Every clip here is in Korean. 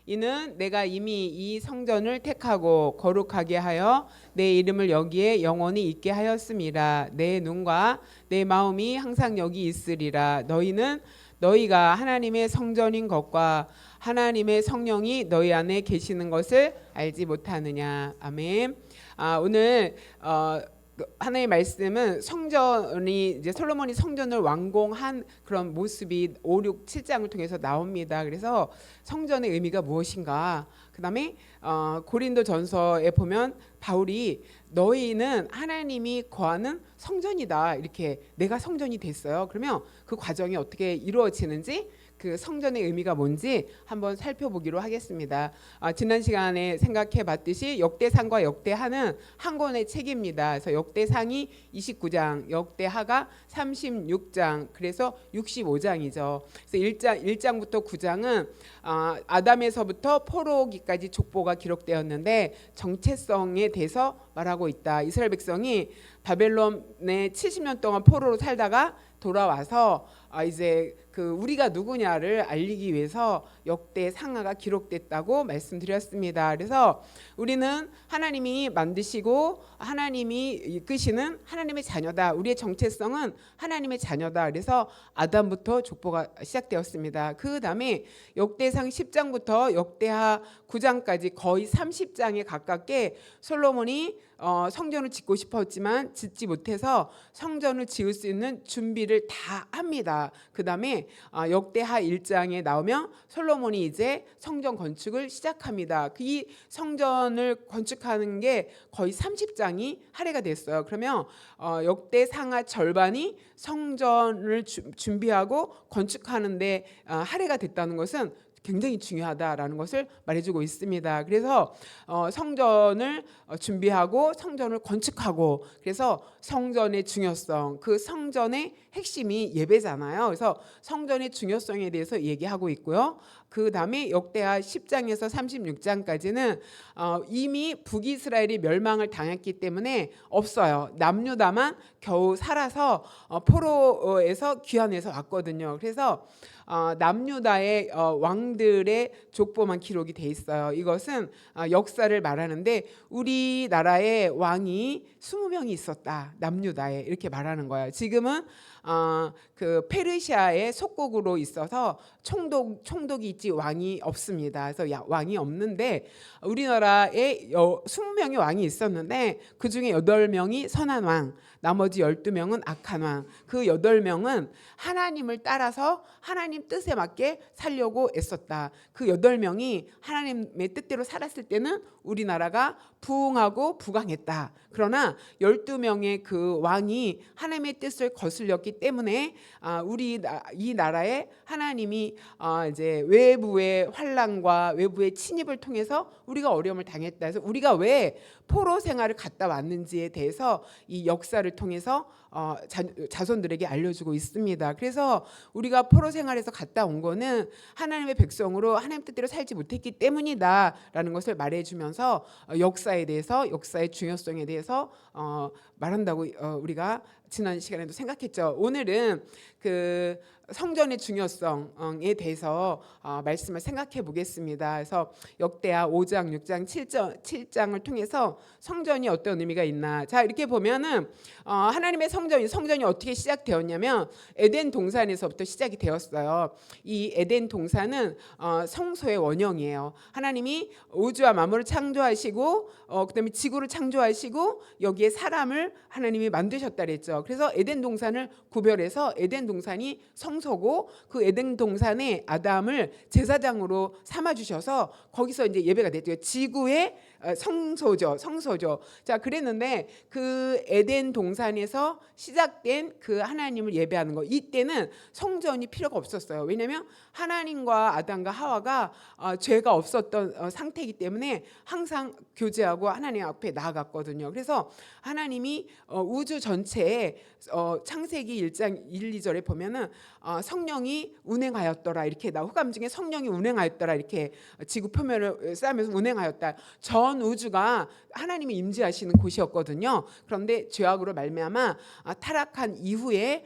이는 내가 이미 이 성전을 택하고 거룩하게 하여 내 이름을 여기에 영원히 있게 하였음이라. 내 눈과 내 마음이 항상 여기 있으리라. 너희가 하나님의 성전인 것과 하나님의 성령이 너희 안에 계시는 것을 알지 못하느냐. 아멘. 오늘 하나님의 말씀은 성전이 이제 솔로몬이 성전을 완공한 그런 모습이 5, 6, 7장을 통해서 나옵니다. 그래서 성전의 의미가 무엇인가? 그다음에 고린도전서에 보면 바울이 너희는 하나님이 거하는 성전이다. 이렇게 내가 성전이 됐어요. 그러면 그 과정이 어떻게 이루어지는지 그 성전의 의미가 뭔지 한번 살펴보기로 하겠습니다. 지난 시간에 생각해 봤듯이 역대상과 역대하는 한 권의 책입니다. 그래서 역대상이 29장, 역대하가 36장, 그래서 65장이죠. 그래서 1장부터 9장은 아담에서부터 포로기까지 족보가 기록되었는데 정체성에 대해서 말하고 있다. 이스라엘 백성이 바벨론에 70년 동안 포로로 살다가 돌아와서 이제 그 우리가 누구냐를 알리기 위해서 역대 상하가 기록됐다고 말씀드렸습니다. 그래서 우리는 하나님이 만드시고 하나님이 이끄시는 하나님의 자녀다. 우리의 정체성은 하나님의 자녀다. 그래서 아담부터 족보가 시작되었습니다. 그 다음에 역대상 10장부터 역대하 9장까지 거의 30장에 가깝게 솔로몬이 성전을 짓고 싶었지만 짓지 못해서 성전을 지을 수 있는 준비를 다 합니다. 그 다음에 역대하 1장에 나오면 솔로몬이 이제 성전 건축을 시작합니다. 이 성전을 건축하는 게 거의 30장이 할애가 됐어요. 그러면 역대상하 절반이 성전을 준비하고 건축하는데 할애가 됐다는 것은 굉장히 중요하다라는 것을 말해주고 있습니다. 그래서 성전을 준비하고 성전을 건축하고, 그래서 성전의 중요성, 그 성전의 핵심이 예배잖아요. 그래서 성전의 중요성에 대해서 얘기하고 있고요. 그 다음에 역대하 10장에서 36장까지는 이미 북이스라엘이 멸망을 당했기 때문에 없어요. 남유다만 겨우 살아서 포로에서 귀환해서 왔거든요. 그래서 남유다의 왕들의 족보만 기록이 돼 있어요. 이것은 역사를 말하는데 우리나라의 왕이 20명이 있었다. 남유다에 이렇게 말하는 거예요. 지금은 그 페르시아의 속국으로 있어서 총독이 있지 왕이 없습니다. 그래서 왕이 없는데 우리나라에 20명의 왕이 있었는데 그 중에 8명이 선한 왕, 나머지 12명은 악한 왕. 그 8명은 하나님을 따라서 하나님 뜻에 맞게 살려고 애썼다. 그 8명이 하나님의 뜻대로 살았을 때는 우리나라가 부흥하고 부강했다. 그러나 12명의 그 왕이 하나님의 뜻을 거슬렸기 때문에 이 나라에 하나님이 이제 외부의 환난과 외부의 침입을 통해서 우리가 어려움을 당했다. 그래서 우리가 왜 포로 생활을 갔다 왔는지에 대해서 이 역사를 통해서 자손들에게 알려주고 있습니다. 그래서 우리가 포로 생활에서 갔다 온 거는 하나님의 백성으로 하나님 뜻대로 살지 못했기 때문이다라는 것을 말해주면서 역사에 대해서, 역사의 중요성에 대해서 말한다고 우리가 지난 시간에도 생각했죠. 오늘은 그 성전의 중요성에 대해서 말씀을 생각해 보겠습니다. 그래서 역대하 5장, 6장, 7장을 통해서 성전이 어떤 의미가 있나. 자, 이렇게 보면은 하나님의 성전이 어떻게 시작되었냐면 에덴 동산에서부터 시작이 되었어요. 이 에덴 동산은 성소의 원형이에요. 하나님이 우주와 만물을 창조하시고 그다음에 지구를 창조하시고 여기에 사람을 하나님이 만드셨다 그랬죠. 그래서 에덴 동산을 구별해서 에덴 동산이 성소고 그 에덴 동산에 아담을 제사장으로 삼아 주셔서 거기서 이제 예배가 됐죠. 지구의 성소죠. 자, 그랬는데 그 에덴 동산에서 시작된 그 하나님을 예배하는 거, 이때는 성전이 필요가 없었어요. 왜냐하면 하나님과 아담과 하와가 죄가 없었던 상태이기 때문에 항상 교제하고 하나님 앞에 나아갔거든요. 그래서 하나님이 우주 전체에 창세기 1장 1, 2절에 보면은 성령이 운행하였더라 이렇게 나와. 흑암 중에 성령이 운행하였더라 이렇게 지구 표면을 쌓으면서 운행하였다. 전 우주가 하나님이 임재하시는 곳이었거든요. 그런데 죄악으로 말미암아 타락한 이후에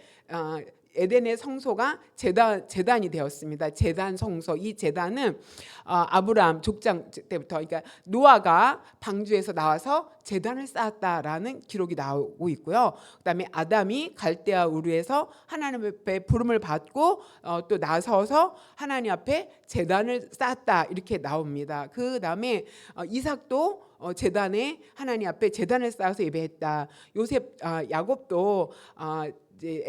에덴의 성소가 제단이 되었습니다. 제단 성소. 이 제단은 아브라함 족장 때부터, 그러니까 노아가 방주에서 나와서 제단을 쌓았다라는 기록이 나오고 있고요. 그다음에 아담이 갈대아 우르에서 하나님 앞에 부름을 받고 또 나서서 하나님 앞에 제단을 쌓았다 이렇게 나옵니다. 그다음에 이삭도 제단에 하나님 앞에 제단을 쌓아서 예배했다. 야곱도 이제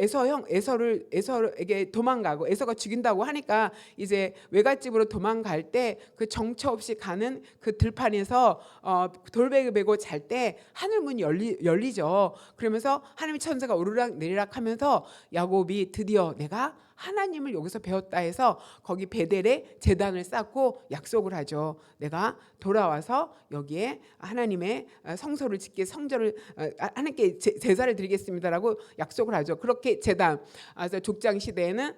에서에게 도망가고, 에서가 죽인다고 하니까 이제 외갓집으로 도망갈 때 그 정처 없이 가는 그 들판에서 돌베개 베고 잘 때 하늘 문이 열리죠. 그러면서 하나님의 천사가 오르락 내리락 하면서 야곱이 드디어 내가 하나님을 여기서 배웠다 해서 거기 베델에 제단을 쌓고 약속을 하죠. 내가 돌아와서 여기에 하나님의 성소를 짓게, 성전을 하나님께 제사를 드리겠습니다라고 약속을 하죠. 그렇게 제단, 그래서 족장 시대에는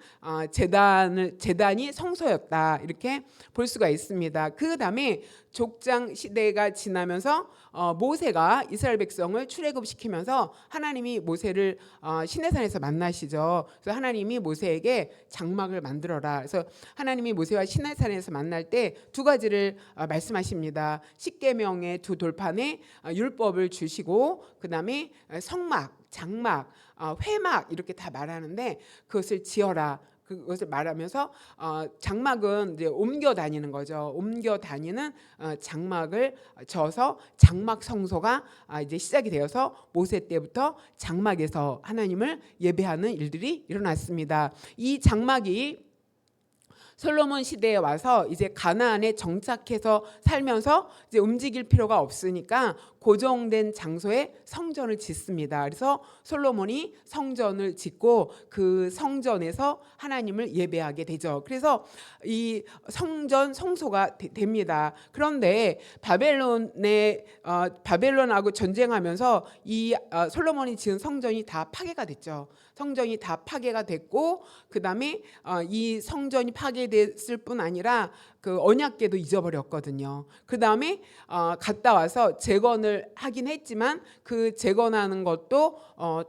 제단이 성소였다 이렇게 볼 수가 있습니다. 그 다음에 족장 시대가 지나면서 모세가 이스라엘 백성을 출애굽시키면서 하나님이 모세를 시내산에서 만나시죠. 그래서 하나님이 모세에게 장막을 만들어라. 그래서 하나님이 모세와 시내산에서 만날 때 두 가지를 말씀하십니다. 십계명의 두 돌판에 율법을 주시고, 그다음에 성막, 장막, 회막 이렇게 다 말하는데 그것을 지어라. 그것을 말하면서 장막은 이제 옮겨 다니는 거죠. 옮겨 다니는 장막을 져서 장막 성소가 이제 시작이 되어서 모세 때부터 장막에서 하나님을 예배하는 일들이 일어났습니다. 이 장막이 솔로몬 시대에 와서 이제 가나안에 정착해서 살면서 이제 움직일 필요가 없으니까 고정된 장소에 성전을 짓습니다. 그래서 솔로몬이 성전을 짓고 그 성전에서 하나님을 예배하게 되죠. 그래서 이 성소가 됩니다. 그런데 바벨론하고 전쟁하면서 이 솔로몬이 지은 성전이 다 파괴가 됐죠. 성전이 다 파괴가 됐고, 그 다음에 이 성전이 파괴됐을 뿐 아니라 그 언약궤도 잊어버렸거든요. 그 다음에 갔다 와서 재건을 하긴 했지만 그 재건하는 것도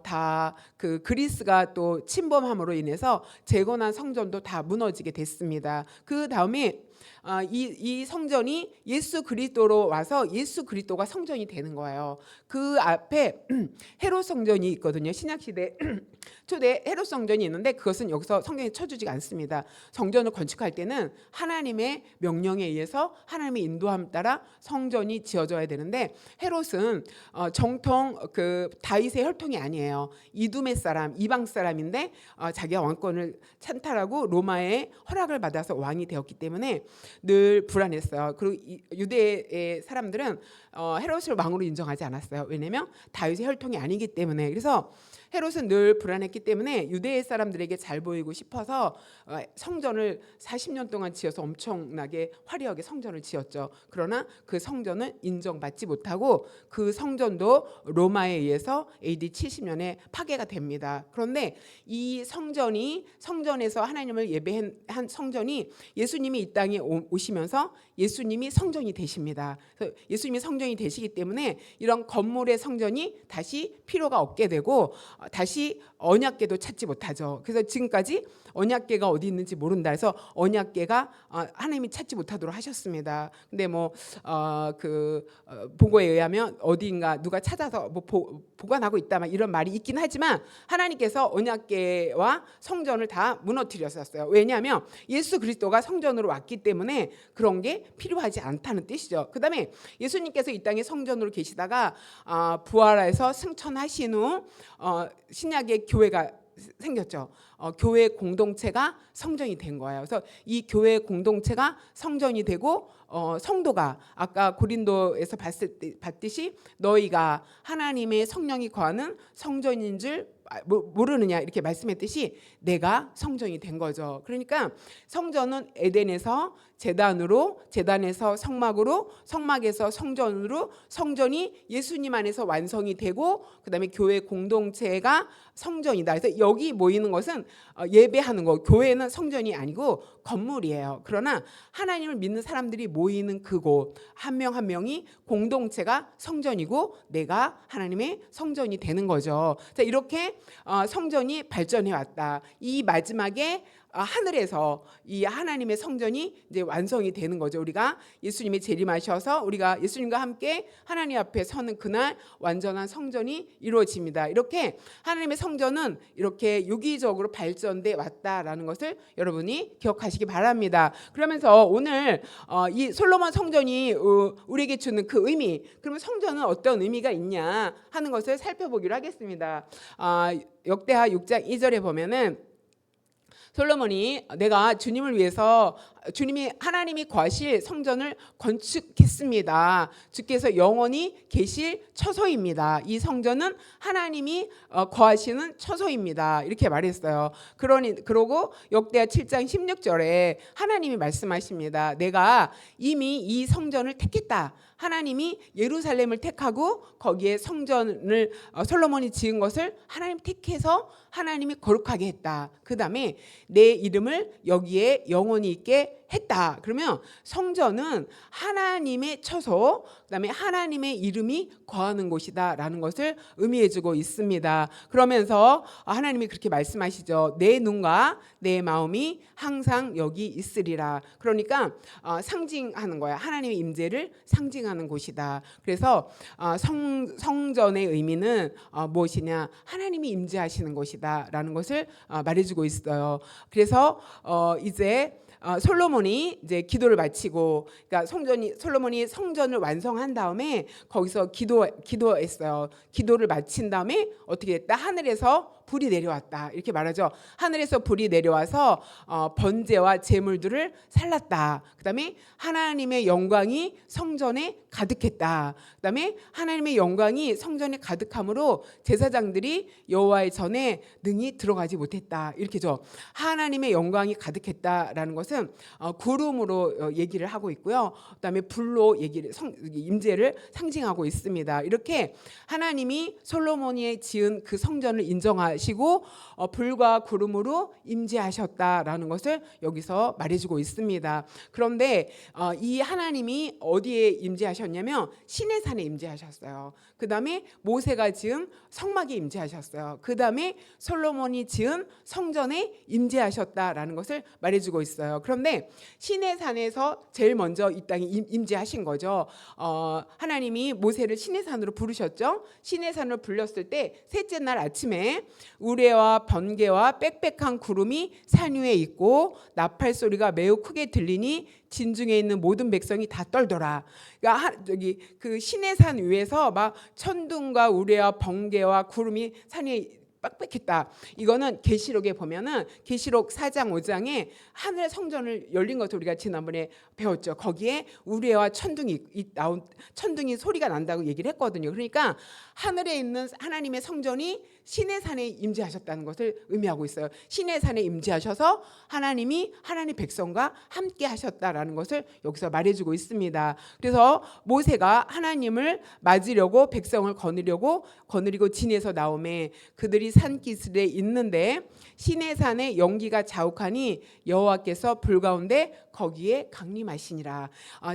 다 그 그리스가 또 침범함으로 인해서 재건한 성전도 다 무너지게 됐습니다. 그 다음에 이 성전이 예수 그리스도로 와서 예수 그리스도가 성전이 되는 거예요. 그 앞에 헤롯 성전이 있거든요. 신약 시대 초대 헤롯 성전이 있는데 그것은 여기서 성경에 쳐주지가 않습니다. 성전을 건축할 때는 하나님의 명령에 의해서 하나님의 인도함 따라 성전이 지어져야 되는데 헤롯은 정통 그 다윗의 혈통이 아니에요. 이두메 사람, 이방 사람인데 자기가 왕권을 찬탈하고 로마의 허락을 받아서 왕이 되었기 때문에 늘 불안했어요. 그리고 유대의 사람들은 헤롯을 왕으로 인정하지 않았어요. 왜냐하면 다윗의 혈통이 아니기 때문에. 그래서 헤롯은 늘 불안했기 때문에 유대의 사람들에게 잘 보이고 싶어서 성전을 40년 동안 지어서 엄청나게 화려하게 성전을 지었죠. 그러나 그 성전은 인정받지 못하고 그 성전도 로마에 의해서 AD 70년에 파괴가 됩니다. 그런데 이 성전에서 하나님을 예배한 성전이 예수님이 이 땅에 오시면서 예수님이 성전이 되십니다. 그래서 예수님이 성전이 되시기 때문에 이런 건물의 성전이 다시 필요가 없게 되고 다시 언약궤도 찾지 못하죠. 그래서 지금까지 언약궤가 어디 있는지 모른다 해서 언약궤가 하나님이 찾지 못하도록 하셨습니다. 근데 보고에 의하면 어디인가 누가 찾아서 보관하고 있다 막 이런 말이 있긴 하지만 하나님께서 언약궤와 성전을 다 무너뜨렸었어요. 왜냐하면 예수 그리스도가 성전으로 왔기 때문에 그런 게 필요하지 않다는 뜻이죠. 그다음에 예수님께서 이 땅에 성전으로 계시다가 부활해서 승천하신 후 신약의 교회가 생겼죠. 교회 공동체가 성전이 된 거예요. 그래서 이 교회 공동체가 성전이 되고 성도가 아까 고린도에서 봤듯이 너희가 하나님의 성령이 거하는 성전인 줄 모르느냐 이렇게 말씀했듯이 내가 성전이 된 거죠. 그러니까 성전은 에덴에서 제단으로, 제단에서 성막으로, 성막에서 성전으로, 성전이 예수님 안에서 완성이 되고 그다음에 교회 공동체가 성전이다. 그래서 여기 모이는 것은 예배하는 거, 교회는 성전이 아니고 건물이에요. 그러나 하나님을 믿는 사람들이 모이는 그곳, 한 명 한 명이 공동체가 성전이고 내가 하나님의 성전이 되는 거죠. 자, 이렇게 성전이 발전해 왔다. 이 마지막에 하늘에서 이 하나님의 성전이 이제 완성이 되는 거죠. 우리가 예수님이 재림하셔서 우리가 예수님과 함께 하나님 앞에 서는 그날 완전한 성전이 이루어집니다. 이렇게 하나님의 성전은 이렇게 유기적으로 발전돼 왔다라는 것을 여러분이 기억하시기 바랍니다. 그러면서 오늘 이 솔로몬 성전이 우리에게 주는 그 의미, 그러면 성전은 어떤 의미가 있냐 하는 것을 살펴보기로 하겠습니다. 역대하 6장 2절에 보면은 솔로몬이 내가 주님을 위해서 하나님이 거하실 성전을 건축했습니다. 주께서 영원히 계실 처소입니다. 이 성전은 하나님이 거하시는 처소입니다. 이렇게 말했어요. 그러고 역대하 7장 16절에 하나님이 말씀하십니다. 내가 이미 이 성전을 택했다. 하나님이 예루살렘을 택하고 거기에 성전을 솔로몬이 지은 것을 하나님 택해서 하나님이 거룩하게 했다. 그 다음에 내 이름을 여기에 영원히 있게 했다. 그러면 성전은 하나님의 처소, 그다음에 하나님의 이름이 거하는 곳이다라는 것을 의미해주고 있습니다. 그러면서 하나님이 그렇게 말씀하시죠. 내 눈과 내 마음이 항상 여기 있으리라. 그러니까 상징하는 거야. 하나님의 임재를 상징하는 곳이다. 그래서 성전의 의미는 무엇이냐? 하나님이 임재하시는 곳이다라는 것을 말해주고 있어요. 그래서 이제 솔로몬이 이제 기도를 마치고, 그러니까 솔로몬이 성전을 완성한 다음에 거기서 기도했어요. 기도를 마친 다음에 어떻게 됐다? 하늘에서 불이 내려왔다. 이렇게 말하죠. 하늘에서 불이 내려와서 번제와 제물들을 살랐다. 그다음에 하나님의 영광이 성전에 가득했다. 그다음에 하나님의 영광이 성전에 가득함으로 제사장들이 여호와의 전에 능히 들어가지 못했다. 이렇게죠. 하나님의 영광이 가득했다라는 것은 구름으로 얘기를 하고 있고요. 그다음에 불로 임재를 상징하고 있습니다. 이렇게 하나님이 솔로몬이 지은 그 성전을 인정하시고 불과 구름으로 임재하셨다라는 것을 여기서 말해주고 있습니다. 그런데 이 하나님이 어디에 임재하셨냐면 시내산에 임재하셨어요. 그 다음에 모세가 지은 성막에 임재하셨어요. 그 다음에 솔로몬이 지은 성전에 임재하셨다라는 것을 말해주고 있어요. 그런데 시내산에서 제일 먼저 이 땅에 임재하신 거죠. 하나님이 모세를 시내산으로 부르셨죠. 시내산으로 불렀을 때 셋째 날 아침에 우레와 번개와 빽빽한 구름이 산 위에 있고 나팔 소리가 매우 크게 들리니 진중에 있는 모든 백성이 다 떨더라. 그러니까 저기 그 시내산 위에서 막 천둥과 우레와 번개와 구름이 산 위에 빽빽했다. 이거는 계시록에 보면은 계시록 4장 5장에 하늘 성전을 열린 것을 우리가 지난번에 배웠죠. 거기에 우레와 천둥이 소리가 난다고 얘기를 했거든요. 그러니까 하늘에 있는 하나님의 성전이 시내산에 임재하셨다는 것을 의미하고 있어요. 시내산에 임재하셔서 하나님이 하나님 백성과 함께 하셨다라는 것을 여기서 말해주고 있습니다. 그래서 모세가 하나님을 맞으려고 백성을 거느리고 진에서 나오매 그들이 산기슭에 있는데 시내산에 연기가 자욱하니 여호와께서 불 가운데 거기에 강림하시니라.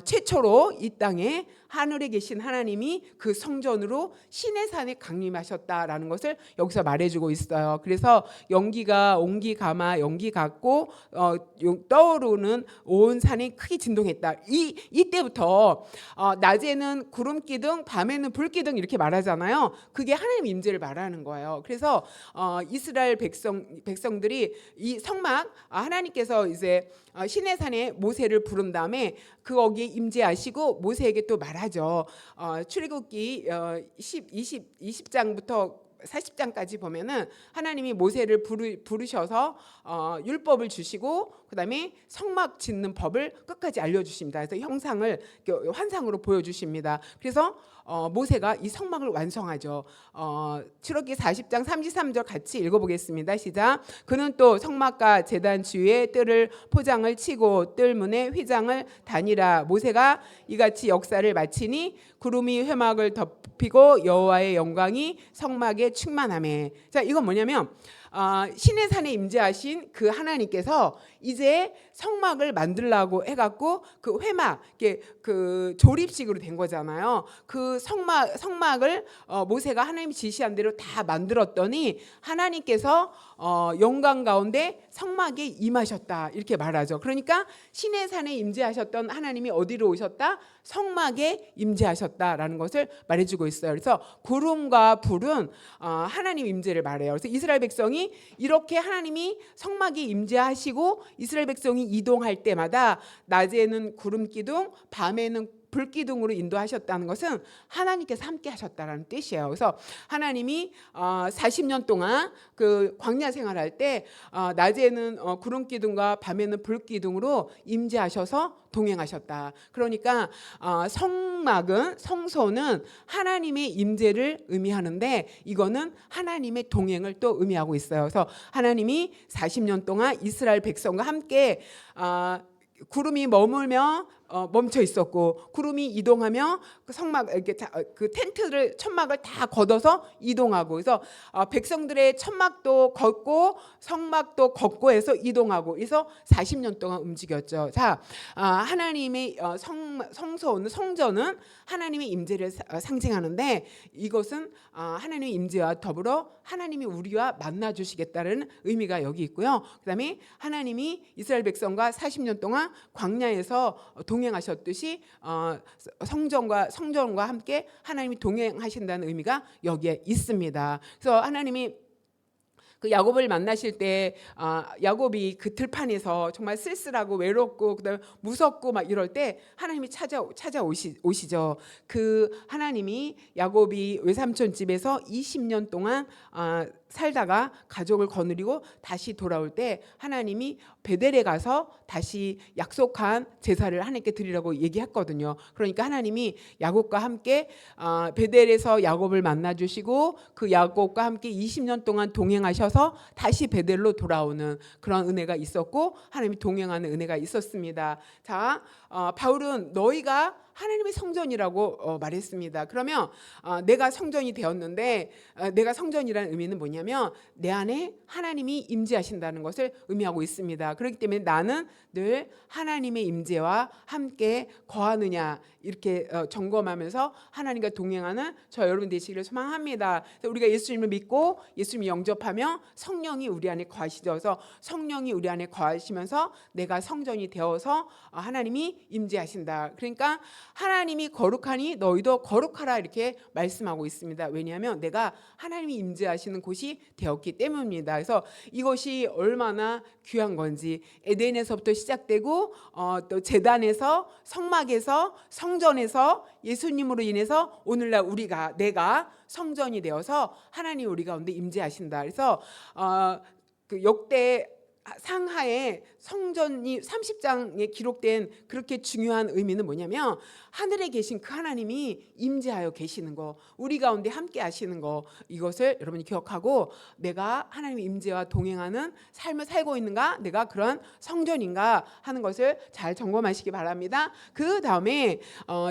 최초로 이 땅에 하늘에 계신 하나님이 그 성전으로 시내산에 강림하셨다라는 것을 여기서 말해주고 있어요. 그래서 연기가 옹기 가마 연기 같고 떠오르는 온 산이 크게 진동했다. 이때부터 낮에는 구름 기둥, 밤에는 불 기둥 이렇게 말하잖아요. 그게 하나님 임재를 말하는 거예요. 그래서 이스라엘 백성들이 이 성막 하나님께서 이제 시내산에 모세를 부른 다음에 거기에 임재하시고 모세에게 또 말하죠. 출애굽기 20장부터 40장까지 보면은 하나님이 모세를 부르셔서 율법을 주시고 그다음에 성막 짓는 법을 끝까지 알려주십니다. 그래서 형상을 환상으로 보여주십니다. 그래서 모세가 이 성막을 완성하죠. 출애굽기 40장 33절 같이 읽어보겠습니다. 시작. 그는 또 성막과 제단 주위에 뜰을 포장을 치고 뜰 문에 휘장을 다니라. 모세가 이같이 역사를 마치니 구름이 회막을 덮이고 여호와의 영광이 성막에 충만하매. 자, 이건 뭐냐면 신의 산에 임재하신 그 하나님께서 이제 성막을 만들라고 해갖고 그 회막, 그 조립식으로 된 거잖아요. 그 성막을 모세가 하나님이 지시한 대로 다 만들었더니 하나님께서 영광 가운데 성막에 임하셨다 이렇게 말하죠. 그러니까 신의 산에 임재하셨던 하나님이 어디로 오셨다? 성막에 임재하셨다라는 것을 말해주고 있어요. 그래서 구름과 불은 하나님 임재를 말해요. 그래서 이스라엘 백성이 이렇게 하나님이 성막에 임재하시고 이스라엘 백성이 이동할 때마다 낮에는 구름 기둥, 밤에는 불기둥으로 인도하셨다는 것은 하나님께서 함께 하셨다는 뜻이에요. 그래서 하나님이 40년 동안 그 광야 생활할 때 낮에는 구름 기둥과 밤에는 불기둥으로 임재하셔서 동행하셨다. 그러니까 성막은, 성소는 하나님의 임재를 의미하는데 이거는 하나님의 동행을 또 의미하고 있어요. 그래서 하나님이 40년 동안 이스라엘 백성과 함께 구름이 머물며 멈춰 있었고 구름이 이동하며 그 성막 이렇게 그 텐트를 천막을 다 걷어서 이동하고 그래서 백성들의 천막도 걷고 성막도 걷고 해서 이동하고 그래서 40년 동안 움직였죠. 자, 하나님의 성소는 성전은 하나님의 임재를 상징하는데 이것은 하나님의 임재와 더불어 하나님이 우리와 만나 주시겠다는 의미가 여기 있고요. 그다음에 하나님이 이스라엘 백성과 40년 동안 광야에서 동행하셨듯이 성전과 함께 하나님이 동행하신다는 의미가 여기에 있습니다. 그래서 하나님이 그 야곱을 만나실 때 야곱이 그 들판에서 정말 쓸쓸하고 외롭고 그다음에 무섭고 막 이럴 때 하나님이 찾아오시죠. 그 하나님이 야곱이 외삼촌 집에서 20년 동안 살다가 가족을 거느리고 다시 돌아올 때 하나님이 베델에 가서 다시 약속한 제사를 하나님께 드리라고 얘기했거든요. 그러니까 하나님이 야곱과 함께 베델에서 야곱을 만나 주시고 그 야곱과 함께 20년 동안 동행하셔서 다시 베델로 돌아오는 그런 은혜가 있었고 하나님이 동행하는 은혜가 있었습니다. 자, 바울은 너희가 하나님의 성전이라고 말했습니다. 그러면 내가 성전이 되었는데 내가 성전이라는 의미는 뭐냐면 내 안에 하나님이 임재하신다는 것을 의미하고 있습니다. 그렇기 때문에 나는 늘 하나님의 임재와 함께 거하느냐 이렇게 점검하면서 하나님과 동행하는 저 여러분 되시기를 소망합니다. 우리가 예수님을 믿고 예수님을 영접하며 성령이 우리 안에 거하시셔서 성령이 우리 안에 거하시면서 내가 성전이 되어서 하나님이 임재하신다. 그러니까 하나님이 거룩하니 너희도 거룩하라 이렇게 말씀하고 있습니다. 왜냐하면 내가 하나님이 임재하시는 곳이 되었기 때문입니다. 그래서 이것이 얼마나 귀한 건지 에덴에서부터 시작되고 또 제단에서 성막에서 성전에서 예수님으로 인해서 오늘날 내가 성전이 되어서 하나님 우리 가운데 임재하신다. 그래서 그 역대 상하의 성전이 30장에 기록된 그렇게 중요한 의미는 뭐냐면 하늘에 계신 그 하나님이 임재하여 계시는 거, 우리 가운데 함께 하시는 거, 이것을 여러분이 기억하고 내가 하나님의 임재와 동행하는 삶을 살고 있는가, 내가 그런 성전인가 하는 것을 잘 점검하시기 바랍니다. 그 다음에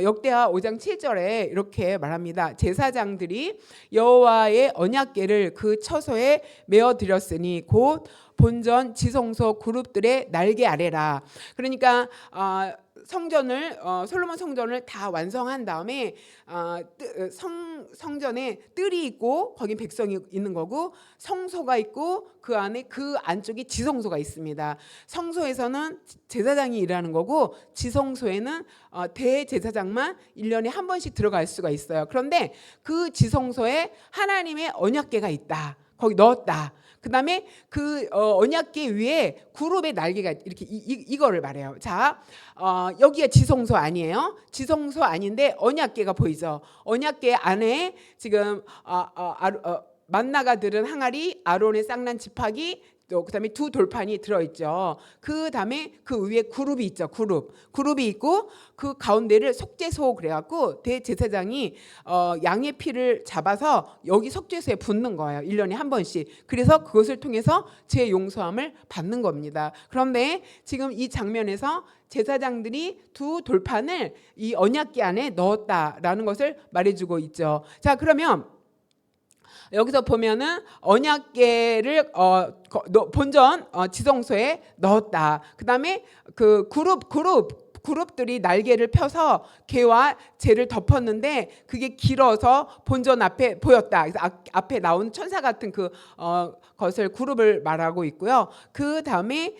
역대하 5장 7절에 이렇게 말합니다. 제사장들이 여호와의 언약궤를 그 처소에 메어 드렸으니 곧 본전 지성소 그룹들의 날개 아래라. 그러니까 성전을 솔로몬 성전을 다 완성한 다음에 성전에 뜰이 있고 거기 백성이 있는 거고 성소가 있고 그 안에 그 안쪽에 지성소가 있습니다. 성소에서는 제사장이 일하는 거고 지성소에는 대제사장만 1년에 한 번씩 들어갈 수가 있어요. 그런데 그 지성소에 하나님의 언약궤가 있다. 거기 넣었다. 그 다음에 그 언약궤 위에 구름의 날개가 이렇게 이거를 말해요. 자, 여기가 지성소 아니에요. 지성소 아닌데 언약궤가 보이죠. 언약궤 안에 지금 만나가 들은 항아리, 아론의 쌍난 지팡이, 또 그다음에 두 돌판이 들어있죠. 그다음에 그 위에 그룹이 있죠. 그룹이 있고 그 가운데를 속죄소 그래갖고 대제사장이 양의 피를 잡아서 여기 속죄소에 붓는 거예요. 1년에 한 번씩. 그래서 그것을 통해서 죄 용서함을 받는 겁니다. 그런데 지금 이 장면에서 제사장들이 두 돌판을 이 언약궤 안에 넣었다라는 것을 말해주고 있죠. 자, 그러면 여기서 보면은 언약궤를 본전 지성소에 넣었다. 그다음에 그 그룹들이 날개를 펴서 궤와 재를 덮었는데 그게 길어서 본전 앞에 보였다. 그래서 앞에 나온 천사 같은 것을 그룹을 말하고 있고요. 그 다음에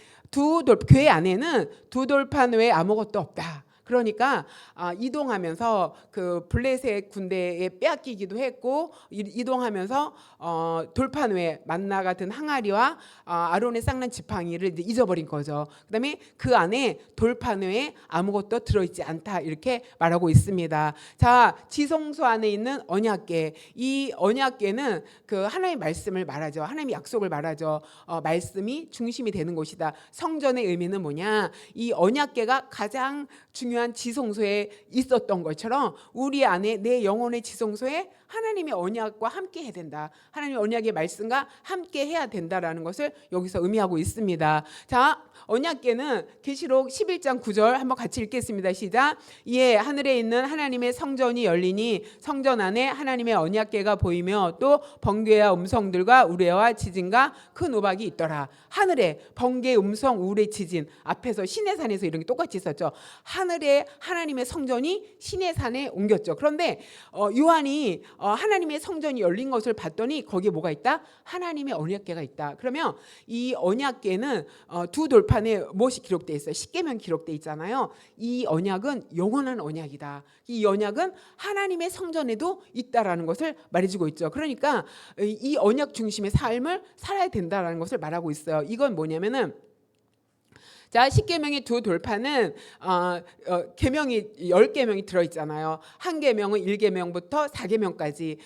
궤 안에는 두 돌판 외에 아무것도 없다. 그러니까 이동하면서 그 블레셋 군대에 빼앗기기도 했고 이동하면서 돌판 외에 만나 같은 항아리와 아론의 쌍난 지팡이를 이제 잊어버린 거죠. 그다음에 그 안에 돌판 외에 아무것도 들어있지 않다 이렇게 말하고 있습니다. 자, 지성소 안에 있는 언약궤, 이 언약궤는 그 하나님의 말씀을 말하죠. 하나님의 약속을 말하죠. 말씀이 중심이 되는 곳이다. 성전의 의미는 뭐냐? 이 언약궤가 가장 중요한 지성소에 있었던 것처럼 우리 안에 내 영혼의 지성소에 하나님의 언약과 함께 해야 된다. 하나님의 언약의 말씀과 함께 해야 된다라는 것을 여기서 의미하고 있습니다. 자, 언약궤는 계시록 11장 9절 한번 같이 읽겠습니다. 시작. 이에 하늘에 있는 하나님의 성전이 열리니 성전 안에 하나님의 언약궤가 보이며 또 번개와 음성들과 우레와 지진과 큰 우박이 있더라. 하늘에 번개, 음성, 우레, 지진 앞에서 시내산에서 이런 게 똑같이 있었죠. 하늘에 하나님의 성전이 시내산에 옮겼죠. 그런데 요한이 하나님의 성전이 열린 것을 봤더니 거기에 뭐가 있다? 하나님의 언약궤가 있다. 그러면 이 언약궤는 두 돌판에 무엇이 기록되어 있어요? 십계명 기록되어 있잖아요. 이 언약은 영원한 언약이다. 이 언약은 하나님의 성전에도 있다라는 것을 말해주고 있죠. 그러니까 이 언약 중심의 삶을 살아야 된다라는 것을 말하고 있어요. 이건 뭐냐면은 자, 십계명의 두 돌판은 계명이 10계명이 들어 있잖아요. 한 계명은 1계명부터 4계명까지,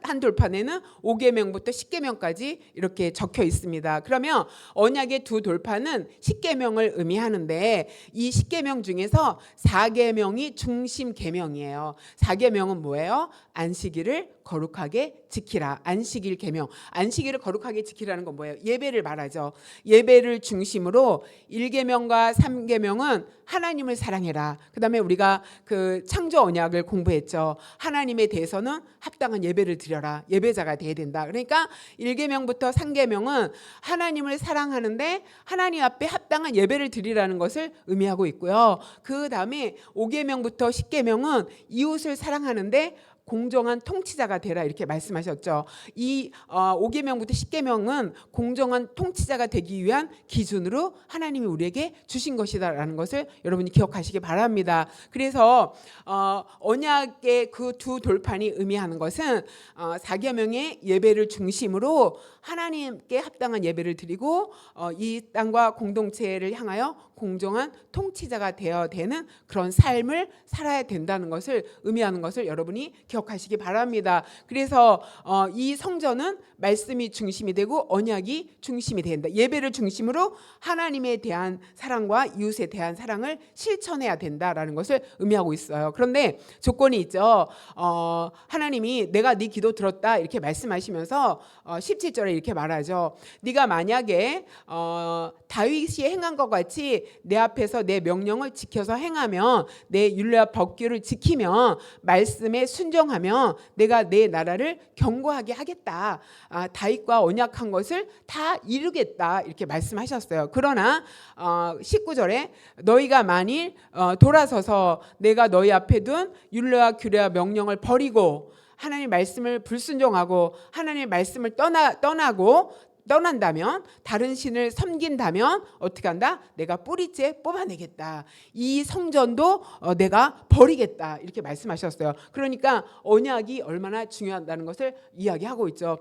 한 돌판에는 5계명부터 10계명까지 이렇게 적혀 있습니다. 그러면 언약의 두 돌판은 10계명을 의미하는데 이 10계명 중에서 4계명이 중심 계명이에요. 4계명은 뭐예요? 안식일을 거룩하게 지키라. 안식일 계명. 안식일을 거룩하게 지키라는 건 뭐예요? 예배를 말하죠. 예배를 중심으로 1계명과 3계명은 하나님을 사랑해라. 그다음에 우리가 그 창조 언약을 공부했죠. 하나님에 대해서는 합당한 예배를 드려라. 예배자가 돼야 된다. 그러니까 1계명부터 3계명은 하나님을 사랑하는데 하나님 앞에 합당한 예배를 드리라는 것을 의미하고 있고요. 그다음에 5계명부터 10계명은 이웃을 사랑하는데 공정한 통치자가 되라 이렇게 말씀하셨죠. 이 5계명부터 10계명은 공정한 통치자가 되기 위한 기준으로 하나님이 우리에게 주신 것이다라는 것을 여러분이 기억하시기 바랍니다. 그래서 언약의 그 두 돌판이 의미하는 것은 4계명의 예배를 중심으로 하나님께 합당한 예배를 드리고 이 땅과 공동체를 향하여 공정한 통치자가 되어야 되는 그런 삶을 살아야 된다는 것을 의미하는 것을 여러분이 기억하시기 바랍니다. 그래서 이 성전은 말씀이 중심이 되고 언약이 중심이 된다. 예배를 중심으로 하나님에 대한 사랑과 이웃에 대한 사랑을 실천해야 된다라는 것을 의미하고 있어요. 그런데 조건이 있죠. 하나님이 내가 네 기도 들었다 이렇게 말씀하시면서 17절에 이렇게 말하죠. 네가 만약에 다윗이 행한 것 같이 내 앞에서 내 명령을 지켜서 행하면 내 율례와 법규를 지키면 말씀에 순종하면 내가 내 나라를 견고하게 하겠다. 다윗과 언약한 것을 다 이루겠다 이렇게 말씀하셨어요. 그러나 19절에 너희가 만일 돌아서서 내가 너희 앞에 둔 율례와 규례와 명령을 버리고 하나님의 말씀을 불순종하고 하나님의 말씀을 떠난다면 다른 신을 섬긴다면 어떻게 한다? 내가 뿌리째 뽑아내겠다. 이 성전도 내가 버리겠다. 이렇게 말씀하셨어요. 그러니까 언약이 얼마나 중요하다는 것을 이야기하고 있죠.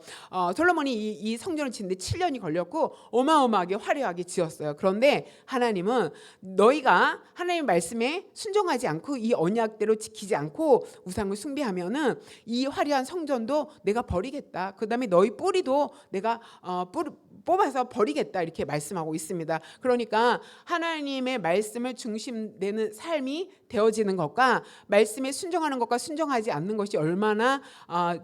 솔로몬이 이 성전을 짓는데 7년이 걸렸고 어마어마하게 화려하게 지었어요. 그런데 하나님은 너희가 하나님의 말씀에 순종하지 않고 이 언약대로 지키지 않고 우상을 숭배하면은 이 화려한 성전도 내가 버리겠다. 그다음에 너희 뿌리도 내가 뽑아서 버리겠다 이렇게 말씀하고 있습니다. 그러니까 하나님의 말씀을 중심되는 삶이 되어지는 것과 말씀에 순종하는 것과 순종하지 않는 것이 얼마나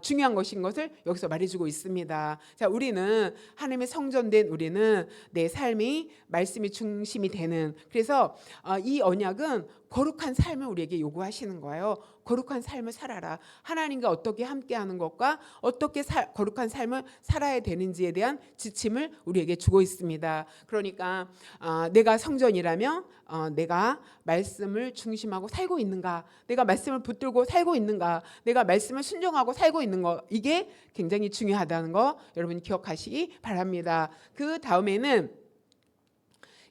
중요한 것인 것을 여기서 말해주고 있습니다. 자, 우리는 하나님의 성전된 우리는 내 삶이 말씀이 중심이 되는, 그래서 이 언약은 거룩한 삶을 우리에게 요구하시는 거예요. 거룩한 삶을 살아라. 하나님과 어떻게 함께하는 것과 어떻게 거룩한 삶을 살아야 되는지에 대한 지침을 우리에게 주고 있습니다. 그러니까 내가 성전이라면 내가 말씀을 중심하고 살고 있는가, 내가 말씀을 붙들고 살고 있는가, 내가 말씀을 순종하고 살고 있는 거, 이게 굉장히 중요하다는 거 여러분이 기억하시기 바랍니다. 그 다음에는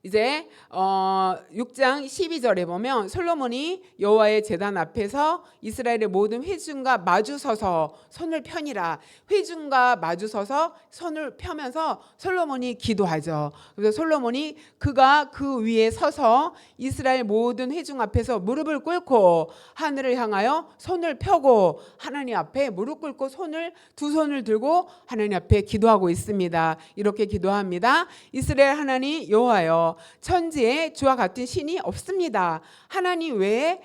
이제 6장 12절에 보면 솔로몬이 여호와의 제단 앞에서 이스라엘의 모든 회중과 마주서서 손을 펴니라. 회중과 마주서서 손을 펴면서 솔로몬이 기도하죠. 그래서 솔로몬이 그가 그 위에 서서 이스라엘 모든 회중 앞에서 무릎을 꿇고 하늘을 향하여 손을 펴고 하나님 앞에 무릎 꿇고 두 손을 들고 하나님 앞에 기도하고 있습니다. 이렇게 기도합니다. 이스라엘 하나님 여호와여, 천지에 주와 같은 신이 없습니다. 하나님 외에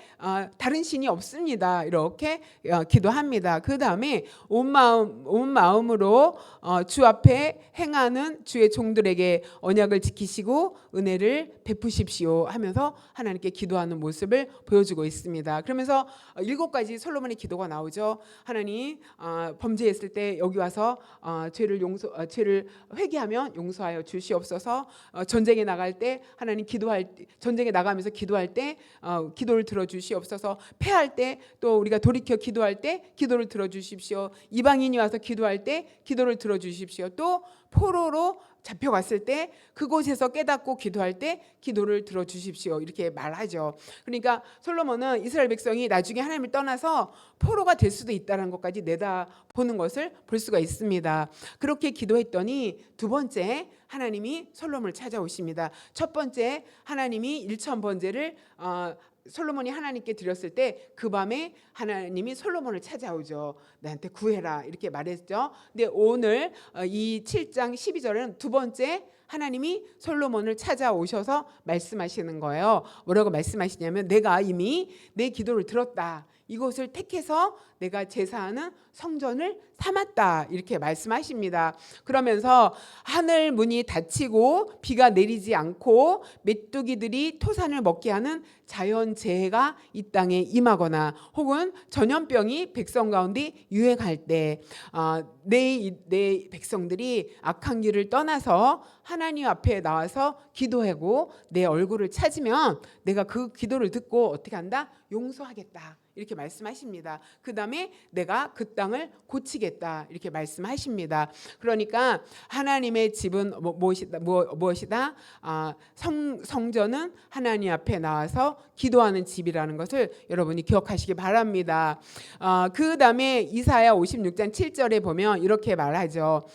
다른 신이 없습니다. 이렇게 기도합니다. 그 다음에 온 마음으로 주 앞에 행하는 주의 종들에게 언약을 지키시고 은혜를 베푸십시오 하면서 하나님께 기도하는 모습을 보여주고 있습니다. 그러면서 7가지 솔로몬의 기도가 나오죠. 하나님, 범죄했을 때 여기 와서 죄를 회개하면 용서하여 주시옵소서. 전쟁에 나갈 때 하나님 전쟁에 나가면서 기도할 때 기도를 들어주시옵소서. 패할 때 또 우리가 돌이켜 기도할 때 기도를 들어주십시오. 이방인이 와서 기도할 때 기도를 들어주십시오. 또 포로로 잡혀갔을 때 그곳에서 깨닫고 기도할 때 기도를 들어주십시오. 이렇게 말하죠. 그러니까 솔로몬은 이스라엘 백성이 나중에 하나님을 떠나서 포로가 될 수도 있다는 것까지 내다보는 것을 볼 수가 있습니다. 그렇게 기도했더니 두 번째 하나님이 솔로몬을 찾아오십니다. 첫 번째 하나님이 일천번제를 솔로몬이 하나님께 드렸을 때 그 밤에 하나님이 솔로몬을 찾아오죠. 나한테 구해라 이렇게 말했죠. 근데 오늘 이 7장 12절에는 두 번째 하나님이 솔로몬을 찾아오셔서 말씀하시는 거예요. 뭐라고 말씀하시냐면 내가 이미 내 기도를 들었다. 이곳을 택해서 내가 제사하는 성전을 삼았다. 이렇게 말씀하십니다. 그러면서 하늘 문이 닫히고 비가 내리지 않고 메뚜기들이 토산을 먹게 하는 자연재해가 이 땅에 임하거나 혹은 전염병이 백성 가운데 유행할 때 내 백성들이 악한 길을 떠나서 하나님 앞에 나와서 기도하고 내 얼굴을 찾으면 내가 그 기도를 듣고 어떻게 한다? 용서하겠다. 이렇게 말씀하십니다. 그 다음에 내가 그 땅을 고치겠다. 이렇게 말씀하십니다. 그러니까 하나님의 집은 무엇이다? 성전은 하나님 앞에 나와서 기도하는 집이라는 것을 여러분이 기억하시기 바랍니다. 그 다음에 이사야 56장 7절에 보면 이렇게 말하죠.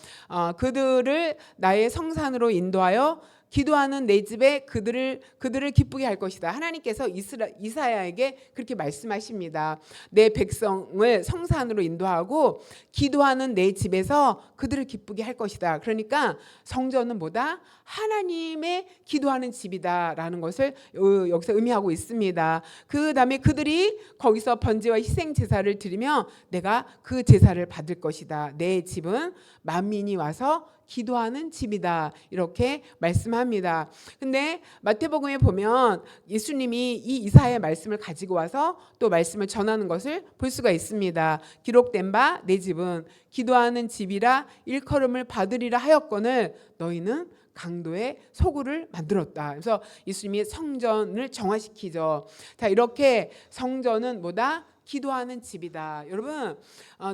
그들을 나의 성산으로 인도하여 기도하는 내 집에 그들을 기쁘게 할 것이다. 하나님께서 이사야에게 그렇게 말씀하십니다. 내 백성을 성산으로 인도하고 기도하는 내 집에서 그들을 기쁘게 할 것이다. 그러니까 성전은 뭐다? 하나님의 기도하는 집이다라는 것을 여기서 의미하고 있습니다. 그 다음에 그들이 거기서 번제와 희생 제사를 드리며 내가 그 제사를 받을 것이다. 내 집은 만민이 와서 기도하는 집이다. 이렇게 말씀합니다. 근데 마태복음에 보면 예수님이 이 이사야의 말씀을 가지고 와서 또 말씀을 전하는 것을 볼 수가 있습니다. 기록된 바 내 집은 기도하는 집이라 일컬음을 받으리라 하였거늘 너희는 강도의 소굴을 만들었다. 그래서 예수님이 성전을 정화시키죠. 자, 이렇게 성전은 뭐다? 기도하는 집이다. 여러분,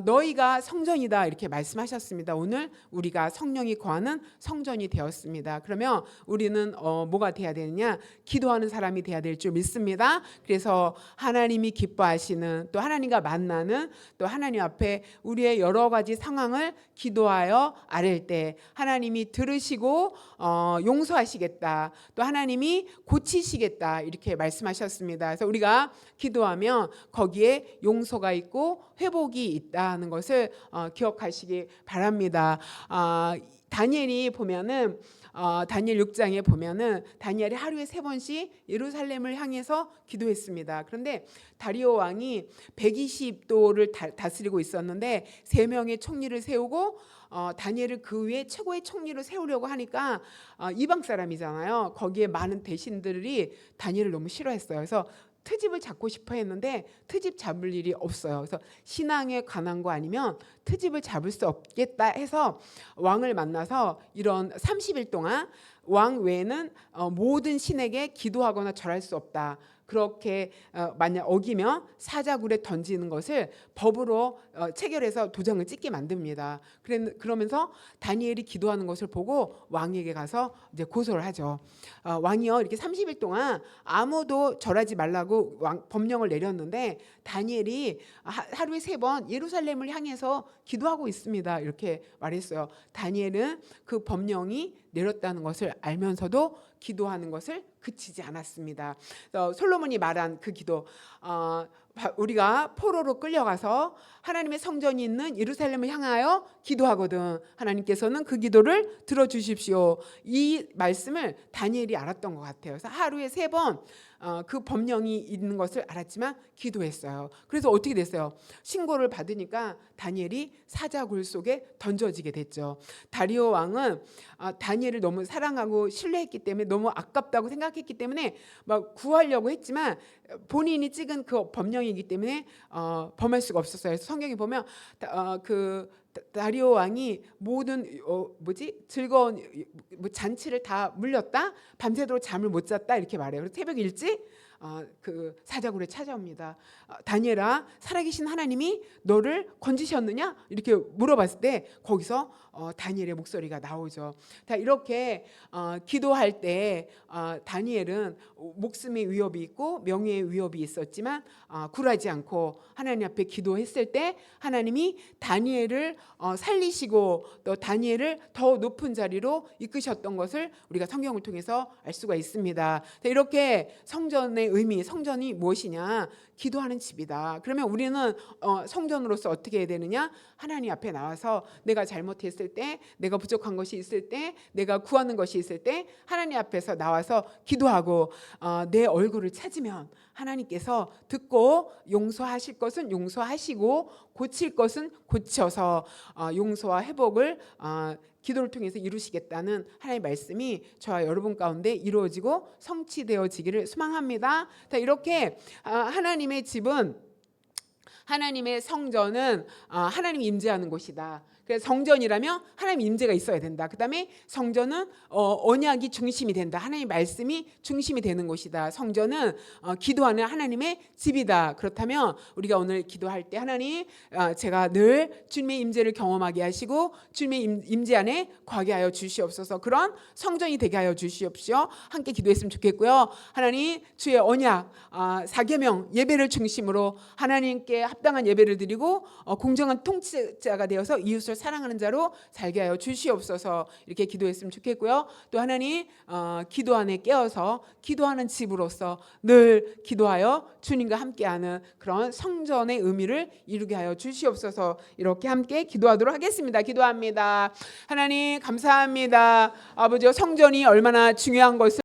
너희가 성전이다 이렇게 말씀하셨습니다. 오늘 우리가 성령이 거하는 성전이 되었습니다. 그러면 우리는 뭐가 돼야 되느냐? 기도하는 사람이 돼야 될 줄 믿습니다. 그래서 하나님이 기뻐하시는, 또 하나님과 만나는, 또 하나님 앞에 우리의 여러 가지 상황을 기도하여 아랠 때 하나님이 들으시고 용서하시겠다. 또 하나님이 고치시겠다 이렇게 말씀하셨습니다. 그래서 우리가 기도하면 거기에 용서가 있고 회복이 있다는 것을 기억하시기 바랍니다. 다니엘이 보면은 다니엘 6장에 보면은 다니엘이 하루에 3번씩 예루살렘을 향해서 기도했습니다. 그런데 다리오 왕이 120도를 다스리고 있었는데 3명의 총리를 세우고 다니엘을 그 위에 최고의 총리로 세우려고 하니까 이방 사람이잖아요. 거기에 많은 대신들이 다니엘을 너무 싫어했어요. 그래서 트집을 잡고 싶어 했는데 트집 잡을 일이 없어요. 그래서 신앙에 관한 거 아니면 트집을 잡을 수 없겠다 해서 왕을 만나서 이런 30일 동안 왕 외에는 모든 신에게 기도하거나 절할 수 없다. 그렇게 만약 어기면 사자굴에 던지는 것을 법으로 체결해서 도장을 찍게 만듭니다. 그러면서 다니엘이 기도하는 것을 보고 왕에게 가서 이제 고소를 하죠. 왕이요 이렇게 30일 동안 아무도 절하지 말라고 법령을 내렸는데 다니엘이 하루에 3번 예루살렘을 향해서 기도하고 있습니다. 이렇게 말했어요. 다니엘은 그 법령이 내렸다는 것을 알면서도 기도하는 것을 그치지 않았습니다. 솔로몬이 말한 그 기도, 우리가 포로로 끌려가서 하나님의 성전이 있는 예루살렘을 향하여 기도하거든 하나님께서는 그 기도를 들어주십시오. 이 말씀을 다니엘이 알았던 것 같아요. 그래서 하루에 3번 그 법령이 있는 것을 알았지만 기도했어요. 그래서 어떻게 됐어요? 신고를 받으니까 다니엘이 사자굴 속에 던져지게 됐죠. 다리오 왕은 다니엘을 너무 사랑하고 신뢰했기 때문에 너무 아깝다고 생각했기 때문에 막 구하려고 했지만 본인이 찍은 그 법령이기 때문에 범할 수가 없었어요. 그래서 성경에 보면 그 다리오 왕이 모든 즐거운 잔치를 다 물렸다. 밤새도록 잠을 못 잤다 이렇게 말해요. 그래서 새벽 일찍 그 사자굴에 찾아옵니다. 다니엘아, 살아계신 하나님이 너를 건지셨느냐? 이렇게 물어봤을 때 거기서 다니엘의 목소리가 나오죠. 이렇게 기도할 때 다니엘은 목숨의 위협이 있고 명예의 위협이 있었지만 굴하지 않고 하나님 앞에 기도했을 때 하나님이 다니엘을 살리시고 또 다니엘을 더 높은 자리로 이끄셨던 것을 우리가 성경을 통해서 알 수가 있습니다. 이렇게 성전의 의미, 성전이 무엇이냐? 기도하는 집이다. 그러면 우리는 성전으로서 어떻게 해야 되느냐? 하나님 앞에 나와서 내가 잘못했을 때, 내가 부족한 것이 있을 때, 내가 구하는 것이 있을 때 하나님 앞에서 나와서 기도하고 내 얼굴을 찾으면 하나님께서 듣고 용서하실 것은 용서하시고 고칠 것은 고쳐서 용서와 회복을 기도를 통해서 이루시겠다는 하나님의 말씀이 저와 여러분 가운데 이루어지고 성취되어지기를 소망합니다. 이렇게 하나님의 집은 하나님의 성전은 하나님이 임재하는 곳이다. 그래서 성전이라면 하나님 임재가 있어야 된다. 그다음에 성전은 언약이 중심이 된다. 하나님의 말씀이 중심이 되는 곳이다. 성전은 기도하는 하나님의 집이다. 그렇다면 우리가 오늘 기도할 때 하나님 제가 늘 주님의 임재를 경험하게 하시고 주님의 임재 안에 거하게 하여 주시옵소서. 그런 성전이 되게 하여 주시옵시오. 함께 기도했으면 좋겠고요. 하나님 주의 언약 4계명 예배를 중심으로 하나님께 합당한 예배를 드리고 공정한 통치자가 되어서 이웃을 사랑하는 자로 살게 하여 주시옵소서. 이렇게 기도했으면 좋겠고요. 또 하나님 기도 안에 깨어서 기도하는 집으로서 늘 기도하여 주님과 함께하는 그런 성전의 의미를 이루게 하여 주시옵소서. 이렇게 함께 기도하도록 하겠습니다. 기도합니다. 하나님 감사합니다. 아버지여, 성전이 얼마나 중요한 것을